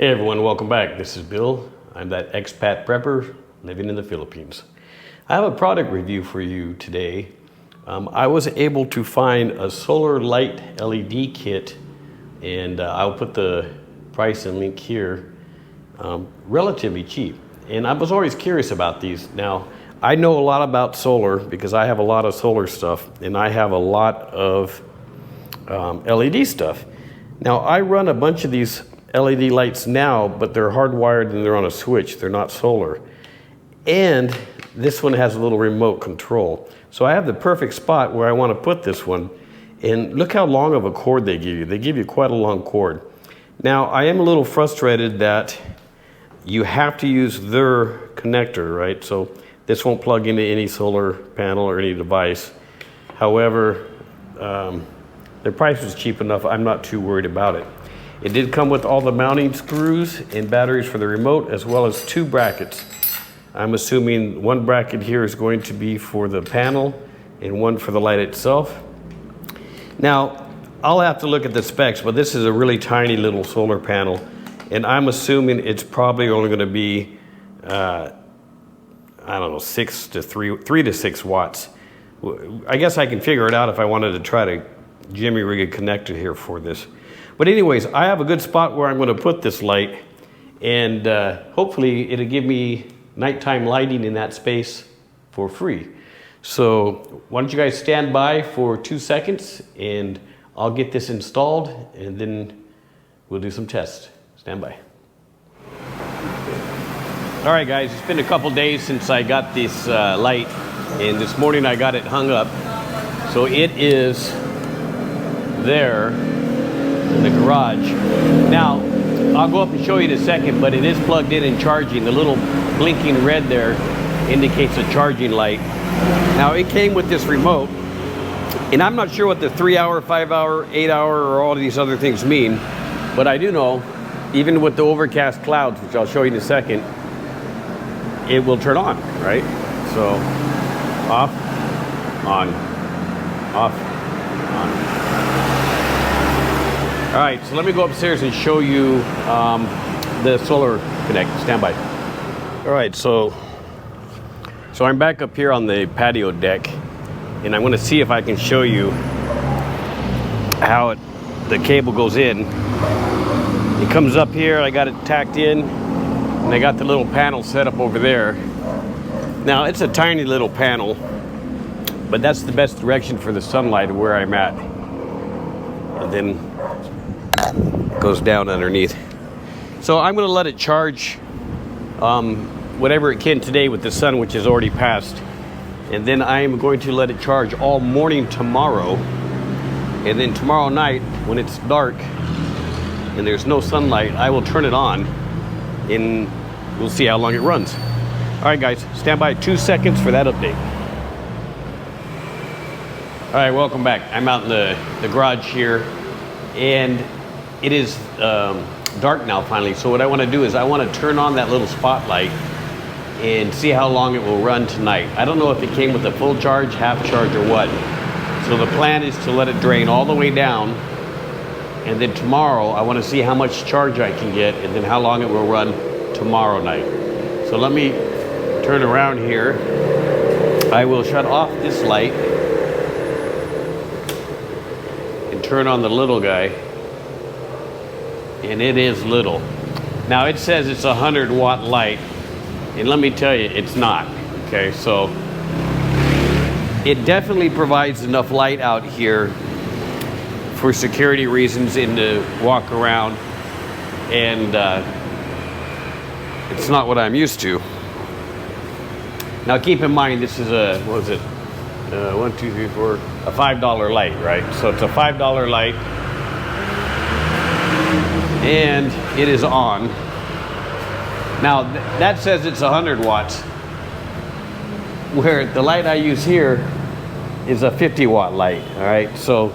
Hey everyone, welcome back. This is Bill. I'm that expat prepper living in the Philippines. I have a product review for you today. I was able to find a solar light LED kit, and I'll put the price and link here. Relatively cheap. And I was always curious about these. Now, I know a lot about solar because I have a lot of solar stuff, and I have a lot of LED stuff. Now, I run a bunch of these LED lights now, but they're hardwired and they're on a switch. They're not solar. And this one has a little remote control. So I have the perfect spot where I want to put this one. And look how long of a cord they give you. They give you quite a long cord. Now, I am a little frustrated that you have to use their connector, right? So this won't plug into any solar panel or any device. However, their price was cheap enough. I'm not too worried about it. It did come with all the mounting screws and batteries for the remote, as well as 2 brackets. I'm assuming one bracket here is going to be for the panel and one for the light itself. Now, I'll have to look at the specs, but this is a really tiny little solar panel, and I'm assuming it's probably only going to be, I don't know, 3 to 6 watts. I guess I can figure it out if I wanted to try to jimmy rig a connector here for this. But anyways, I have a good spot where I'm going to put this light, and hopefully it'll give me nighttime lighting in that space for free. So why don't you guys stand by for 2 seconds, and I'll get this installed, and then we'll do some tests. Stand by. All right, guys, it's been a couple days since I got this light, and this morning I got it hung up. So it is there in the garage. Now, I'll go up and show you in a second, but it is plugged in and charging. The little blinking red there indicates a charging light. Now, it came with this remote, and I'm not sure what the 3-hour, 5-hour, 8-hour, or all of these other things mean, but I do know, even with the overcast clouds, which I'll show you in a second, it will turn on, right? So, off, on, off, on. All right, so let me go upstairs and show you the solar connect. Stand by. All right, so I'm back up here on the patio deck, and I'm going to see if I can show you how the cable goes in. It comes up here. I got it tacked in, and I got the little panel set up over there. Now, it's a tiny little panel, but that's the best direction for the sunlight where I'm at. And then goes down underneath. So I'm going to let it charge whatever it can today with the sun, which is already passed, and then I'm going to let it charge all morning tomorrow, and then tomorrow night when it's dark and there's no sunlight, I will turn it on and we'll see how long it runs. All right, guys, stand by 2 seconds for that update. All right, welcome back. I'm out in the garage here, and it is dark now finally. So what I want to do is I want to turn on that little spotlight and see how long it will run tonight. I don't know if it came with a full charge, half charge, or what. So the plan is to let it drain all the way down, and then tomorrow I want to see how much charge I can get and then how long it will run tomorrow night. So let me turn around here. I will shut off this light and turn on the little guy. And it is little. Now, it says it's a 100-watt light, and let me tell you, it's not. Okay, so it definitely provides enough light out here for security reasons and to walk around, and it's not what I'm used to. Now, keep in mind, this is a, what is it? 1, 2, 3, 4, a $5 light, right? So it's a $5 light. And it is on. Now, that says it's 100 watts, where the light I use here is a 50-watt light, all right? So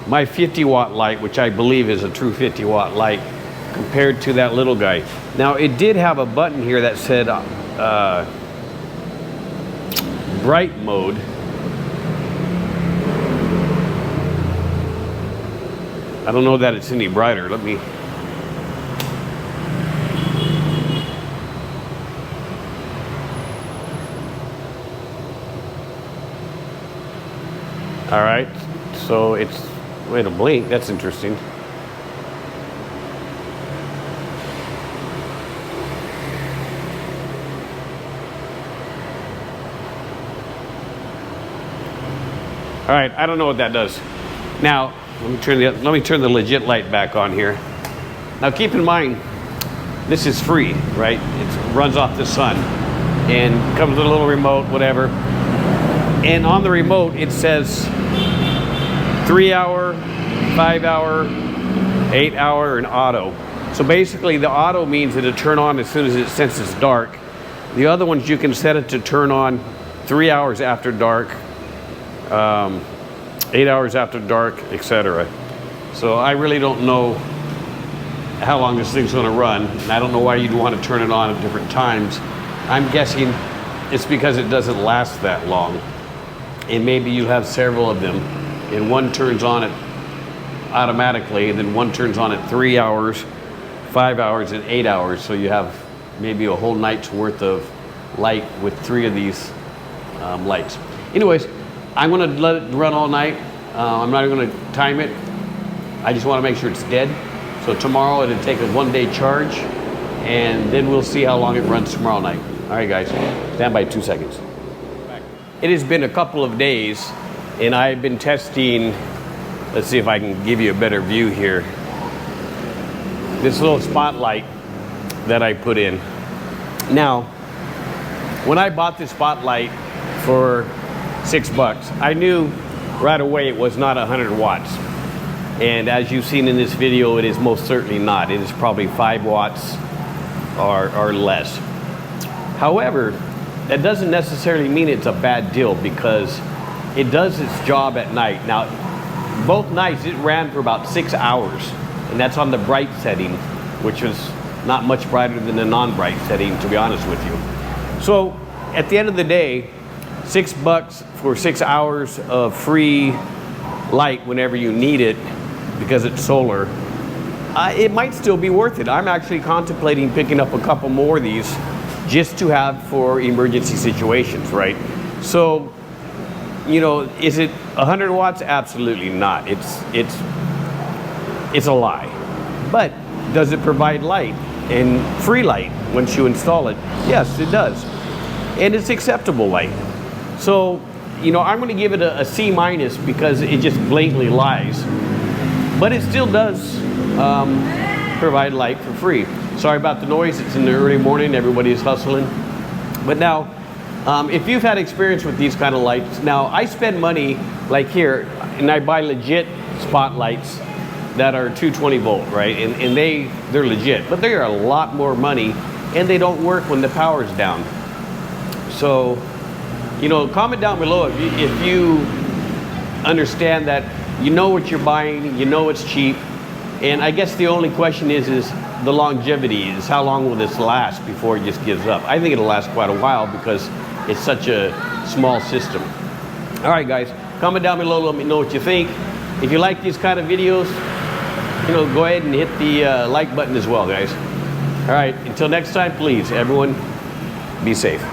my 50-watt light, which I believe is a true 50-watt light, compared to that little guy. Now, it did have a button here that said bright mode. I don't know that it's any brighter. Let me All right, so it's, wait a blink, that's interesting. All right, I don't know what that does. Now, let me turn the legit light back on here. Now keep in mind, this is free, right? It runs off the sun and comes with a little remote, whatever. And on the remote, it says 3 hour, 5 hour, 8 hour, and auto. So basically the auto means it'll turn on as soon as it senses dark. The other ones you can set it to turn on 3 hours after dark, 8 hours after dark, etc. So I really don't know how long this thing's gonna run. And I don't know why you'd want to turn it on at different times. I'm guessing it's because it doesn't last that long. And maybe you have several of them, and one turns on it automatically, and then one turns on at 3 hours, 5 hours, and 8 hours. So you have maybe a whole night's worth of light with 3 of these lights. Anyways, I'm gonna let it run all night. I'm not even gonna time it. I just wanna make sure it's dead. So tomorrow it'll take a 1-day charge, and then we'll see how long it runs tomorrow night. All right, guys, stand by 2 seconds. It has been a couple of days, and I've been testing, let's see if I can give you a better view here, this little spotlight that I put in. Now, when I bought this spotlight for $6, I knew right away it was not 100 watts. And as you've seen in this video, it is most certainly not. It is probably 5 watts or less. However, that doesn't necessarily mean it's a bad deal, because it does its job at night. Now, both nights it ran for about 6 hours, and that's on the bright setting, which is not much brighter than the non-bright setting, to be honest with you. So at the end of the day, $6 for 6 hours of free light whenever you need it, because it's solar, it might still be worth it. I'm actually contemplating picking up a couple more of these just to have for emergency situations, right? So, you know, is it 100 watts? Absolutely not. It's a lie. But does it provide light and free light once you install it? Yes, it does. And it's acceptable light. So, you know, I'm going to give it a C- because it just blatantly lies. But it still does provide light for free. Sorry about the noise, it's in the early morning, everybody's hustling. But now, if you've had experience with these kind of lights, now I spend money, like here, and I buy legit spotlights that are 220 volt, right? And they're legit, but they are a lot more money, and they don't work when the power's down. So, you know, comment down below if you understand that, you know what you're buying, you know it's cheap, and I guess the only question is the longevity, is how long will this last before it just gives up. I think it'll last quite a while because it's such a small system. All right, guys, comment down below, let me know what you think. If you like these kind of videos, you know, go ahead and hit the like button as well, guys. All right, until next time, please, everyone, be safe.